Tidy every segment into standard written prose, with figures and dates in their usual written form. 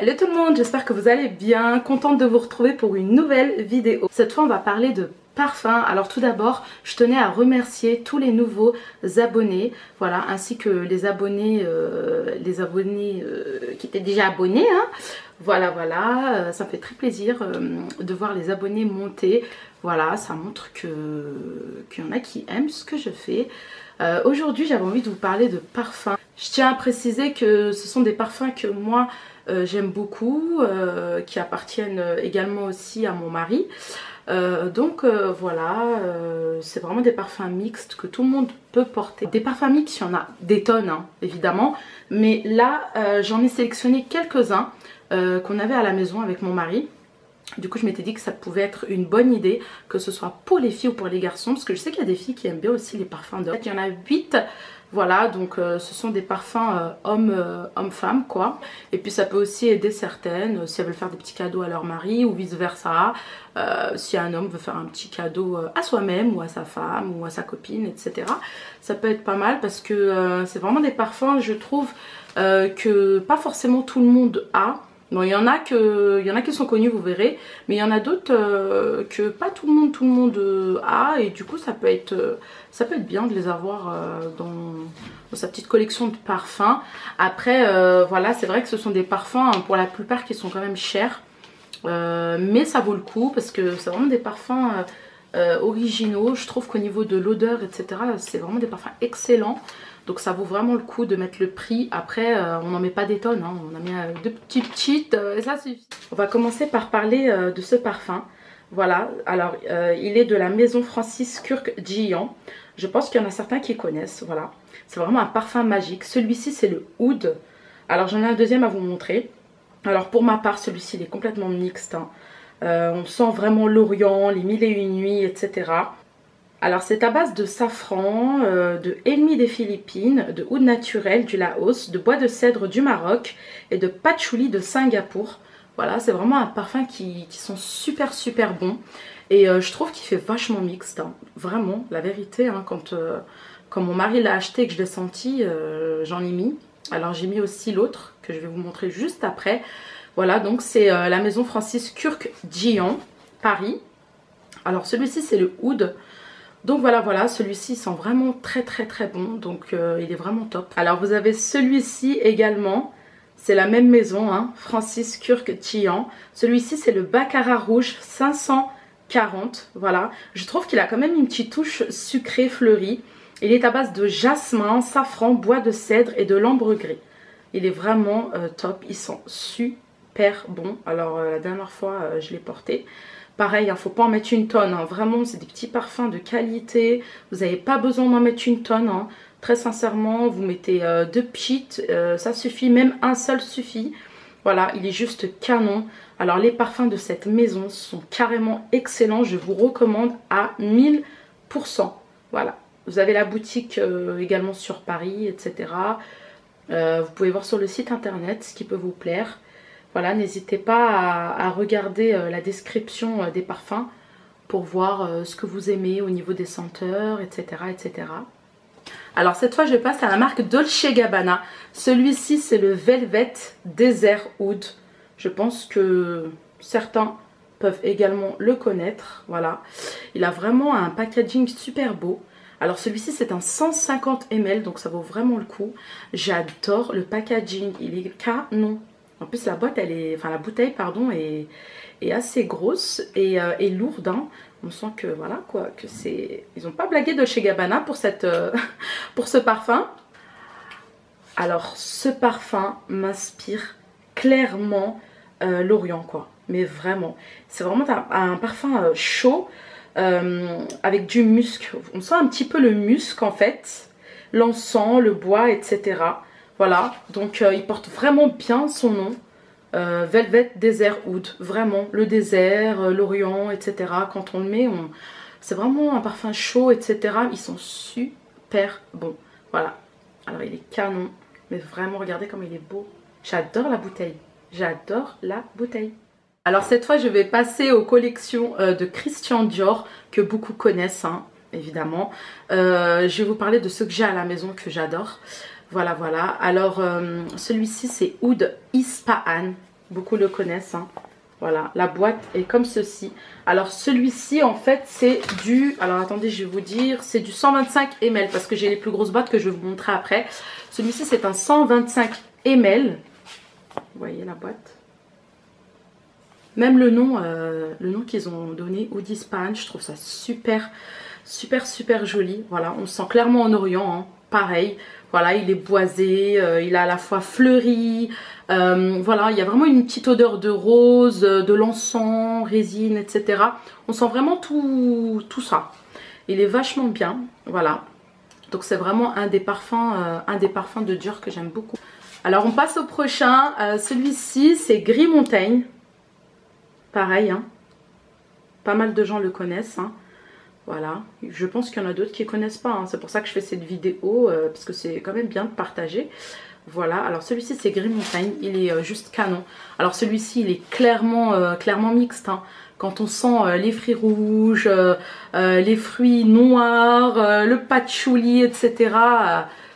Hello tout le monde, j'espère que vous allez bien, contente de vous retrouver pour une nouvelle vidéo. Cette fois on va parler de parfums. Alors tout d'abord je tenais à remercier tous les nouveaux abonnés, voilà, ainsi que les abonnés qui étaient déjà abonnés, hein. Voilà, ça me fait très plaisir de voir les abonnés monter. Voilà, ça montre qu'il y en a qui aiment ce que je fais. Aujourd'hui j'avais envie de vous parler de parfums. Je tiens à préciser que ce sont des parfums que moi j'aime beaucoup, qui appartiennent également aussi à mon mari. Voilà, c'est vraiment des parfums mixtes que tout le monde peut porter. Des parfums mixtes, il y en a des tonnes, hein, évidemment. Mais là, j'en ai sélectionné quelques-uns qu'on avait à la maison avec mon mari. Du coup je m'étais dit que ça pouvait être une bonne idée, que ce soit pour les filles ou pour les garçons, parce que je sais qu'il y a des filles qui aiment bien aussi les parfums d'hommes. Il y en a 8, voilà, donc ce sont des parfums hommes-femmes quoi. Et puis ça peut aussi aider certaines, si elles veulent faire des petits cadeaux à leur mari ou vice versa. Si un homme veut faire un petit cadeau à soi-même ou à sa femme ou à sa copine, etc. Ça peut être pas mal parce que c'est vraiment des parfums, je trouve, que pas forcément tout le monde a. Bon, il y en a qui sont connus, vous verrez, mais il y en a d'autres que pas tout le monde a, et du coup ça peut être bien de les avoir dans sa petite collection de parfums. Après voilà, c'est vrai que ce sont des parfums hein, pour la plupart qui sont quand même chers, mais ça vaut le coup parce que c'est vraiment des parfums originaux. Je trouve qu'au niveau de l'odeur, etc., c'est vraiment des parfums excellents. Donc ça vaut vraiment le coup de mettre le prix. Après on n'en met pas des tonnes, hein. On en met deux petites et ça suffit. On va commencer par parler de ce parfum. Voilà, alors il est de la maison Francis Kurkdjian. Je pense qu'il y en a certains qui connaissent, voilà. C'est vraiment un parfum magique. Celui-ci c'est le Oud. Alors j'en ai un deuxième à vous montrer. Alors pour ma part celui-ci il est complètement mixte, hein. On sent vraiment l'Orient, les mille et une nuits, etc. Alors c'est à base de safran, de henni des Philippines, de oud naturel du Laos, de bois de cèdre du Maroc et de patchouli de Singapour. Voilà, c'est vraiment un parfum qui sont super bons. Et je trouve qu'il fait vachement mixte, hein. Vraiment, la vérité, hein, quand mon mari l'a acheté et que je l'ai senti, j'en ai mis. Alors j'ai mis aussi l'autre que je vais vous montrer juste après. Voilà, donc c'est la maison Francis Kurkdjian, Paris. Alors celui-ci c'est le Oud. Donc voilà, celui-ci sent vraiment très bon, donc il est vraiment top. Alors vous avez celui-ci également, c'est la même maison, hein, Francis Kurkdjian. Celui-ci c'est le Baccarat rouge 540, voilà. Je trouve qu'il a quand même une petite touche sucrée, fleurie. Il est à base de jasmin, safran, bois de cèdre et de l'ambre gris. Il est vraiment top, il sent super bon. Alors la dernière fois je l'ai porté. Pareil, il ne faut pas en mettre une tonne, hein. Vraiment c'est des petits parfums de qualité, vous n'avez pas besoin d'en mettre une tonne, hein. Très sincèrement, vous mettez deux petites, ça suffit, même un seul suffit. Voilà, il est juste canon. Alors les parfums de cette maison sont carrément excellents, je vous recommande à 1000%. Voilà, vous avez la boutique également sur Paris, etc. Vous pouvez voir sur le site internet ce qui peut vous plaire. Voilà, n'hésitez pas à regarder la description des parfums pour voir ce que vous aimez au niveau des senteurs, etc. Alors cette fois je passe à la marque Dolce & Gabbana. Celui-ci c'est le Velvet Desert Oud. Je pense que certains peuvent également le connaître. Voilà, il a vraiment un packaging super beau. Alors celui-ci c'est un 150 ml, donc ça vaut vraiment le coup. J'adore le packaging, il est canon. En plus la boîte, la bouteille pardon, est assez grosse et lourde, hein. On sent que voilà quoi, que c'est, ils n'ont pas blagué de chez Gabbana pour pour ce parfum. Alors ce parfum m'inspire clairement l'Orient quoi, mais vraiment. C'est vraiment un parfum chaud avec du musc. On sent un petit peu le musc en fait, l'encens, le bois, etc. Voilà, donc il porte vraiment bien son nom, Velvet Desert Oud, vraiment, le désert, l'Orient, etc. Quand on le met, c'est vraiment un parfum chaud, etc. Ils sont super bons, voilà. Alors il est canon, mais vraiment regardez comme il est beau. J'adore la bouteille, j'adore la bouteille. Alors cette fois je vais passer aux collections de Christian Dior, que beaucoup connaissent, hein, évidemment. Je vais vous parler de ceux que j'ai à la maison, que j'adore. Voilà. Alors celui-ci c'est Oud Ispahan. beaucoup le connaissent. Hein. Voilà, la boîte est comme ceci. Alors celui-ci en fait c'est du, alors attendez je vais vous dire, c'est du 125 ml parce que j'ai les plus grosses boîtes que je vais vous montrer après. Celui-ci c'est un 125 ml. Vous voyez la boîte. Même le nom qu'ils ont donné, Oudispan, je trouve ça super joli. Voilà, on sent clairement en Orient, hein. Pareil. Voilà, il est boisé, il a à la fois fleuri. Voilà, il y a vraiment une petite odeur de rose, de l'encens, résine, etc. On sent vraiment tout ça. Il est vachement bien. Voilà. Donc c'est vraiment un des parfums de Dior que j'aime beaucoup. Alors on passe au prochain. Celui-ci c'est Gris Montagne. Pareil, hein. Pas mal de gens le connaissent. Hein. Voilà, je pense qu'il y en a d'autres qui ne connaissent pas, hein. C'est pour ça que je fais cette vidéo, parce que c'est quand même bien de partager. Voilà, alors celui-ci c'est Gris Montagne, il est juste canon. Alors celui-ci il est clairement mixte, hein. Quand on sent les fruits rouges, les fruits noirs, le patchouli, etc.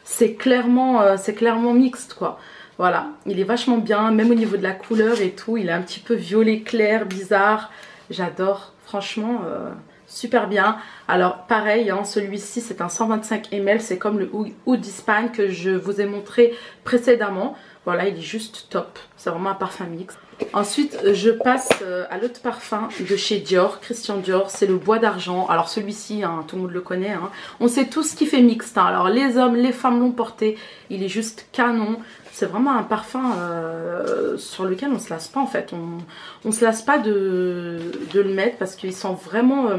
C'est clairement mixte quoi. Voilà, il est vachement bien, même au niveau de la couleur et tout, il est un petit peu violet clair, bizarre. J'adore, franchement... super bien. Alors pareil, hein, celui-ci c'est un 125 ml, c'est comme le Oudispan que je vous ai montré précédemment. Voilà, il est juste top. C'est vraiment un parfum mix. Ensuite, je passe à l'autre parfum de chez Dior, Christian Dior, c'est le Bois d'Argent. Alors celui-ci, hein, tout le monde le connaît. Hein. On sait tous qu'il fait mixte. Hein. Alors les hommes, les femmes l'ont porté. Il est juste canon. C'est vraiment un parfum sur lequel on se lasse pas en fait. On se lasse pas de le mettre parce qu'il sent vraiment...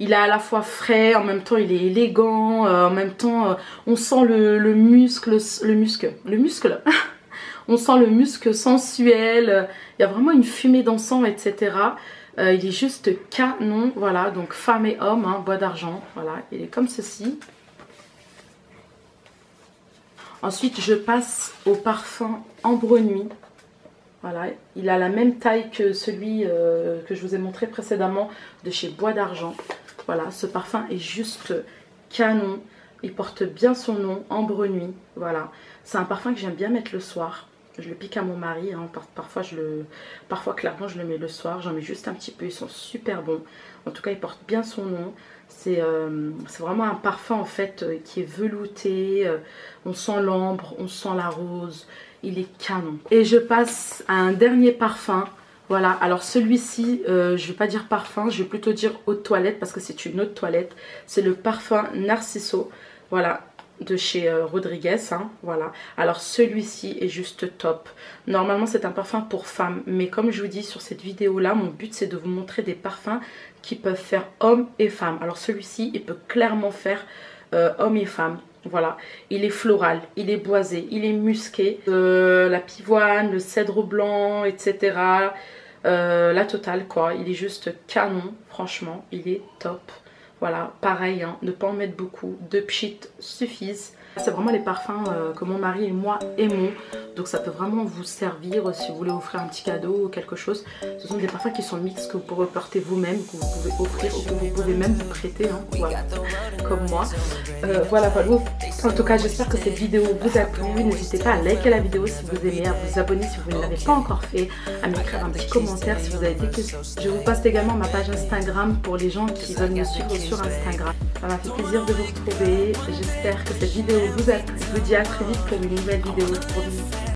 il est à la fois frais, en même temps il est élégant, en même temps on sent le muscle. On sent le muscle sensuel. Il y a vraiment une fumée d'encens, etc. Il est juste canon. Voilà, donc femme et homme, hein, Bois d'Argent. Voilà, il est comme ceci. Ensuite, je passe au parfum Ambre Nuit. Voilà, il a la même taille que celui que je vous ai montré précédemment de chez Bois d'Argent. Voilà, ce parfum est juste canon. Il porte bien son nom, Ambre Nuit. Voilà, c'est un parfum que j'aime bien mettre le soir. Je le pique à mon mari. Hein. Parfois, clairement, je le mets le soir. J'en mets juste un petit peu. Ils sont super bons. En tout cas, il porte bien son nom. C'est vraiment un parfum en fait qui est velouté. On sent l'ambre, on sent la rose. Il est canon. Et je passe à un dernier parfum. Voilà, alors celui-ci, je ne vais pas dire parfum, je vais plutôt dire eau de toilette parce que c'est une eau de toilette. C'est le parfum Narciso, voilà, de chez Rodriguez, hein, voilà. Alors celui-ci est juste top. Normalement c'est un parfum pour femmes, mais comme je vous dis sur cette vidéo-là, mon but c'est de vous montrer des parfums qui peuvent faire homme et femme. Alors celui-ci, il peut clairement faire homme et femme. Voilà, il est floral, il est boisé, il est musqué, la pivoine, le cèdre blanc, etc. La totale quoi, il est juste canon, franchement, il est top. Voilà, pareil, hein, ne pas en mettre beaucoup, 2 pchits suffisent. C'est vraiment les parfums que mon mari et moi aimons. Donc ça peut vraiment vous servir si vous voulez offrir un petit cadeau ou quelque chose. Ce sont des parfums qui sont mixtes que vous pourrez porter vous-même, que vous pouvez offrir ou que vous pouvez même vous prêter. Hein, voilà, comme moi. Voilà. En tout cas, j'espère que cette vidéo vous a plu. N'hésitez pas à liker la vidéo si vous aimez, à vous abonner si vous ne l'avez pas encore fait, à m'écrire un petit commentaire si vous avez des questions. Je vous poste également ma page Instagram pour les gens qui veulent me suivre sur Instagram. Ça m'a fait plaisir de vous retrouver. J'espère que cette vidéo vous a plu. Je vous dis à très vite pour une nouvelle vidéo.